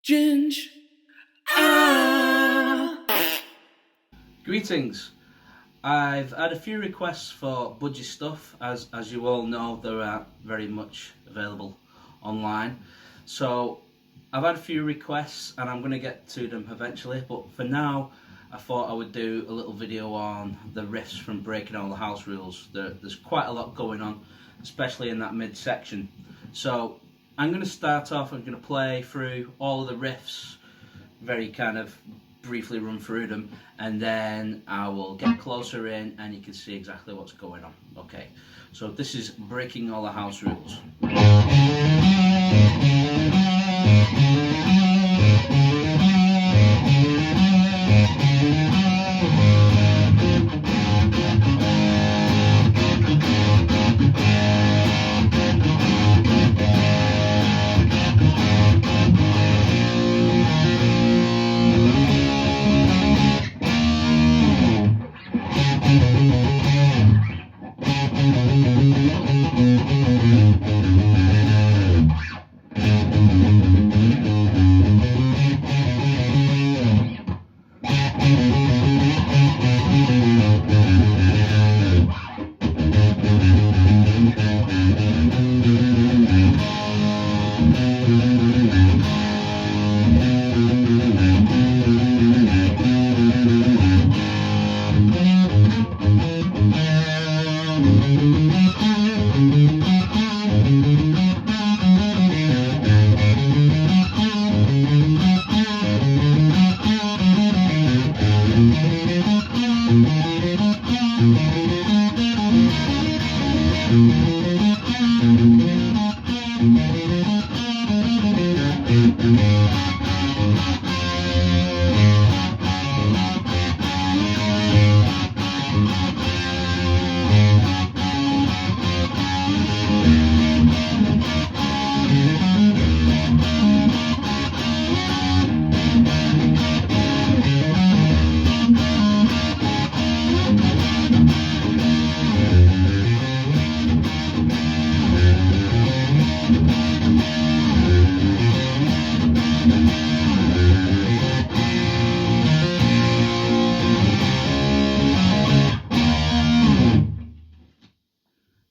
Ginge. Ah. Greetings. I've had a few requests for Budgie stuff. As you all know, they are very much available online. So I've had a few requests and I'm going to get to them eventually, but for now I thought I would do a little video on the riffs from Breaking All the House Rules. There's quite a lot going on, especially in that midsection. So I'm going to start off, I'm going to play through all of the riffs, very kind of briefly run through them, and then I will get closer in and you can see exactly what's going on. Okay, so this is Breaking All the House Rules.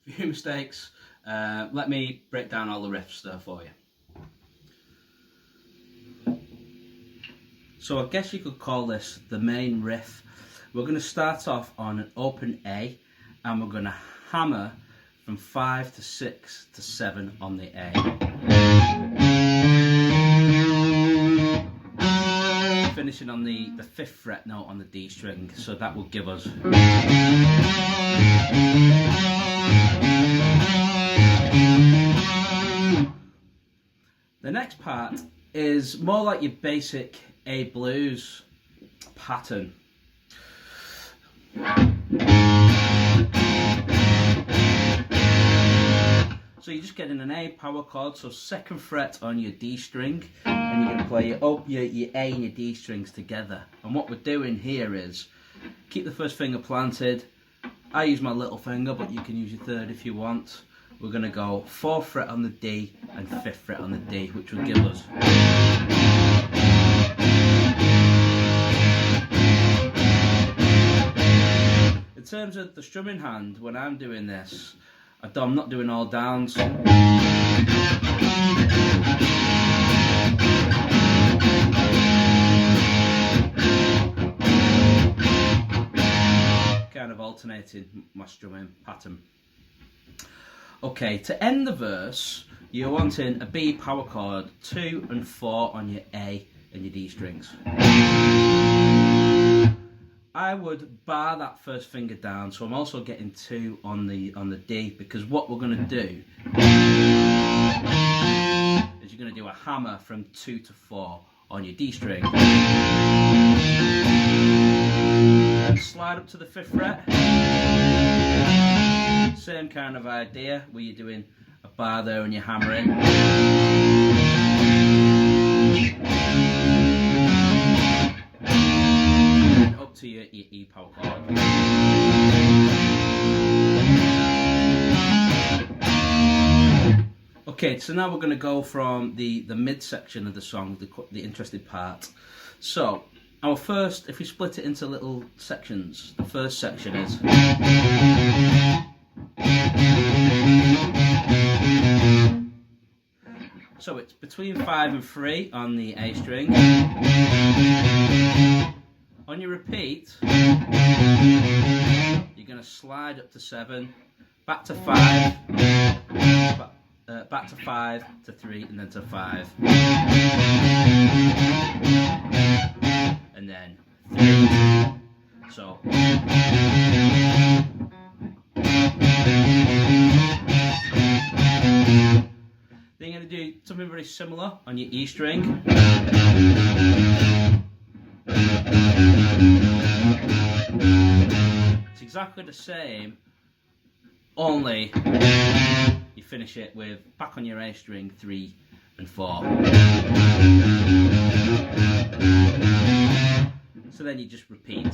Few mistakes. Let me break down all the riffs there for you. So I guess you could call this the main riff. We're going to start off on an open A and we're going to hammer from 5 to 6 to 7 on the A. Finishing on the 5th fret note on the D string, so that will give us the next part is more like your basic A blues pattern. So you're just getting an A power chord, so 2nd fret on your D string, and you're going to play your A and your D strings together. And what we're doing here is keep the 1st finger planted. I use my little finger, but you can use your 3rd if you want. We're going to go 4th fret on the D and 5th fret on the D, which will give us in terms of the strumming hand. When I'm doing this, I'm not doing all downs. Kind of alternating my strumming pattern. Okay, to end the verse, you're wanting a B power chord, 2 and 4 on your A and your D strings. I would bar that 1st finger down, so I'm also getting 2 on the D, because what we're going to do is you're going to do a hammer from 2 to 4 on your D string. And slide up to the 5th fret. Same kind of idea, where you're doing a bar there and you're hammering. And up to your E power chord. Okay, so now we're going to go from the midsection of the song, the interesting part. So, our first, if we split it into little sections, the first section is... So it's between 5 and 3 on the A string. On your repeat, you're going to slide up to 7, back to 5, back to 5, to 3, and then to 5. And then 3. So. Then you're going to do something very similar on your E string. It's exactly the same, only you finish it with back on your A string 3 and 4. So then you just repeat.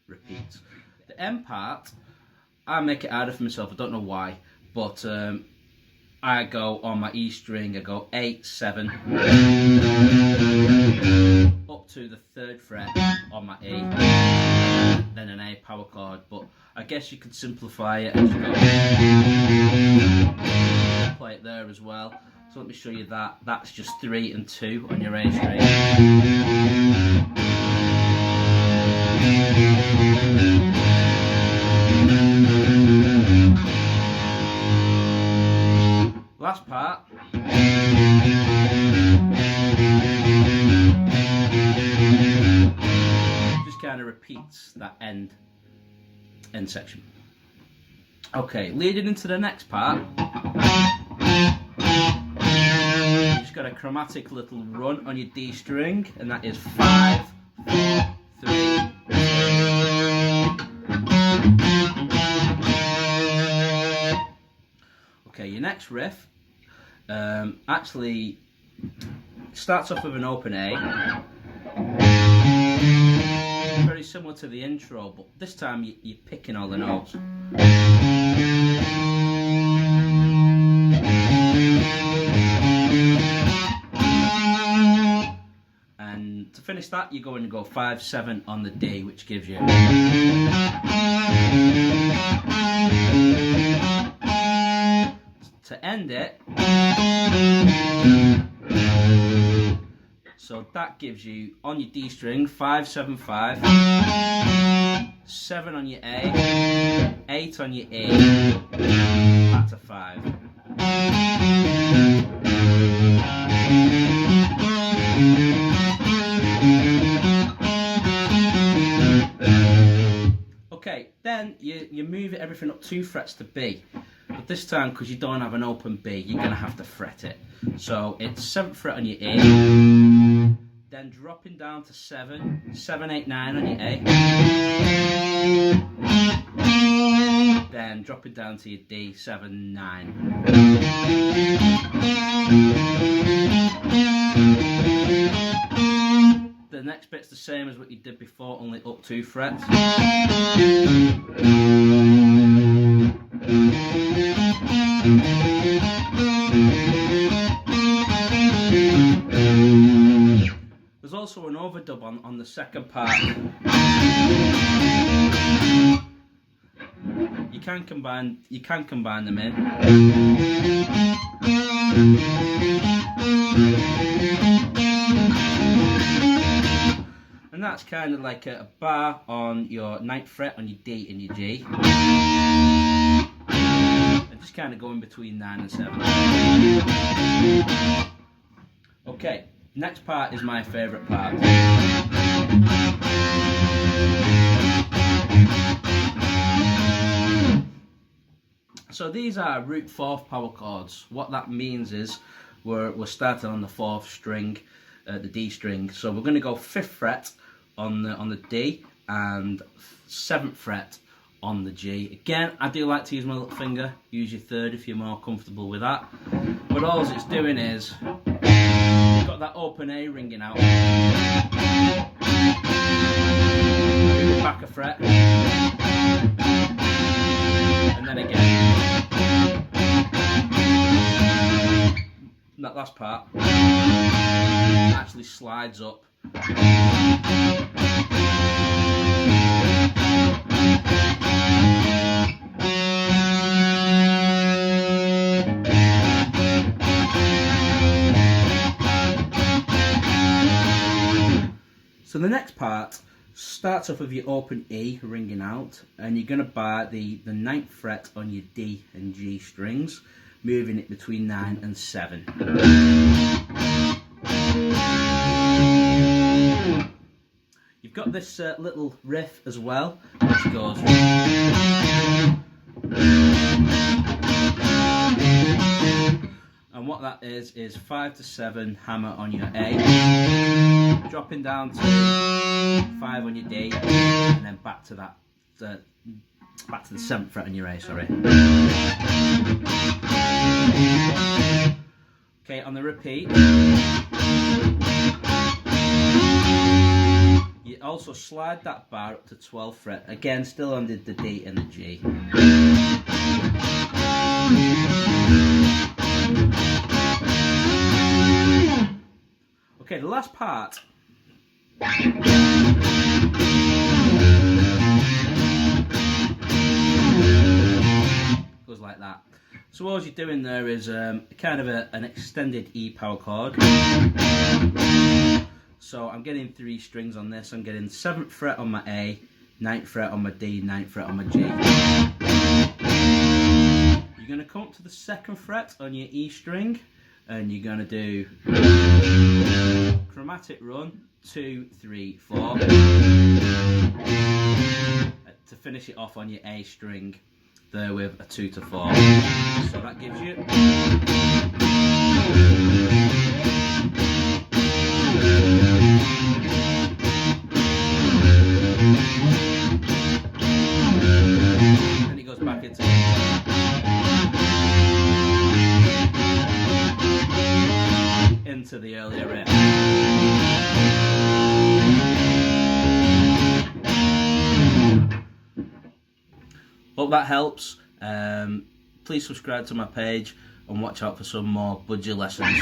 Repeat. The M part, I make it harder for myself, I don't know why, but I go on my E string, I go 8, 7, up to the 3rd fret on my E, then an A power chord, but I guess you could simplify it and just go, play it there as well. So let me show you that. That's just 3 and 2 on your A string. Last part. Just kind of repeats that end section. Okay, leading into the next part. You just got a chromatic little run on your D string, and that is 5, 4, 3. Okay, your next riff actually starts off with an open A, very similar to the intro, but this time you're picking all the notes. And to finish that, you're going to go 5, 7 on the D, which gives you... To end it, so that gives you on your D string 5, 7, 5, 7 on your A, 8 on your E, back to 5. Okay, then you move everything up 2 frets to B. But this time, because you don't have an open B, you're going to have to fret it. So it's 7th fret on your E, then dropping down to 7, 7, 8, 9 on your A, then dropping down to your D, 7, 9. The next bit's the same as what you did before, only up 2 frets. There's also an overdub on the second part. You can combine them in. And that's kind of like a bar on your 9th fret on your D and your G. And just kind of going between 9 and 7. Okay, next part is my favourite part. So these are root 4th power chords. What that means is we're starting on the 4th string, the D string. So we're going to go 5th fret on the D and 7th fret on the G. Again, I do like to use my little finger. Use your 3rd if you're more comfortable with that. But all it's doing is You've got that open A ringing out. Move it back a fret. And then again. That last part actually slides up. So the next part starts off with your open E ringing out, and you're going to bar the 9th fret on your D and G strings, moving it between 9 and 7. You've got this little riff as well, which goes. And what that is 5 to 7 hammer on your A, dropping down to 5 on your D, and then back to that, back to the 7th fret on your A. Sorry. Okay, on the repeat, you also slide that bar up to 12th fret. Again, still on the D and the G. Okay, the last part goes like that. So all you're doing there is kind of an extended E power chord. So I'm getting 3 strings on this. I'm getting 7th fret on my A, 9th fret on my D, 9th fret on my G. You're going to come up to the 2nd fret on your E string, and you're going to do chromatic run 2, 3, 4 to finish it off on your A string there with a 2 to 4. So that gives you then it goes back into the earlier riff. Hope that helps. Please subscribe to my page and watch out for some more Budgie lessons.